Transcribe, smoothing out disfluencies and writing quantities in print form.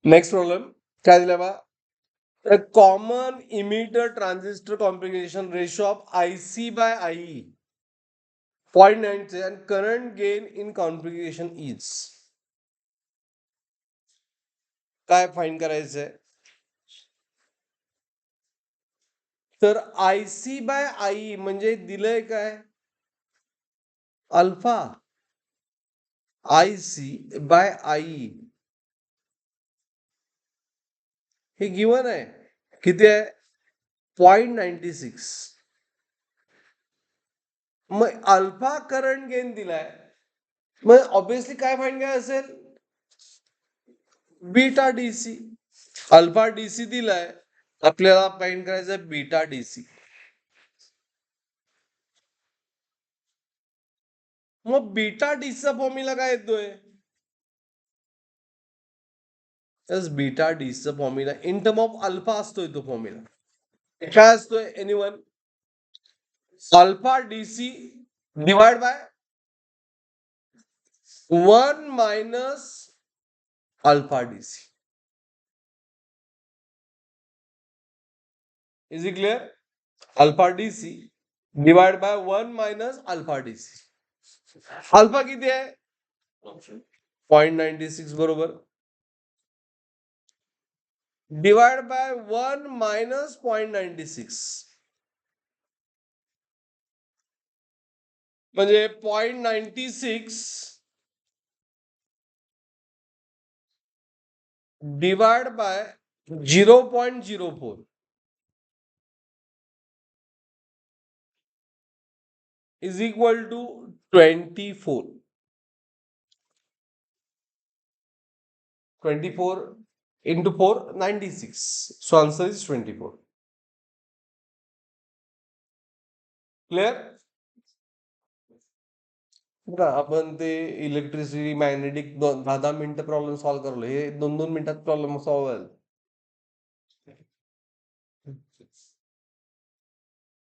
Next problem काय दिला बा? A common emitter transistor configuration ratio of IC by IE 0.9 and current gain in configuration is. काय find करायचंय? तर IC bye IE म्हणजे दिलंय काय? अल्फा. IC बाय IE हे गिवन आहे. किती आहे? 0.96. मग अल्फा करंट गेन दिलाय, मग ऑब्विसली काय फाइंड करायचं असेल? Beta DC. अल्फा डीसी दिलाय, आपल्याला फाइंड करायचं बीटा डीसी. मग बीटा डीसीचा फॉर्म्युला काय येतोय? बीटा डीसीचा formula in term of alpha असतोय तो फॉर्म्युला. काय असतोय? Anyone? Alpha DC divide by 1 minus alpha DC. Is it clear? Alpha DC divide by 1 minus alpha DC. Alpha किती आहे? 0.96 बरोबर. डिवाइड बाय 1 मायनस 0.96 म्हणजे 0.96 divide by 0.04 is equal to 24. 24 into 4, 96. So answer is 24. Clear? बघा, आपण ते electricity magnetic 10 मिनिटं problem solve करलो, हे 2-2 मिनिटात प्रॉब्लेम सॉल्व्ह झाले.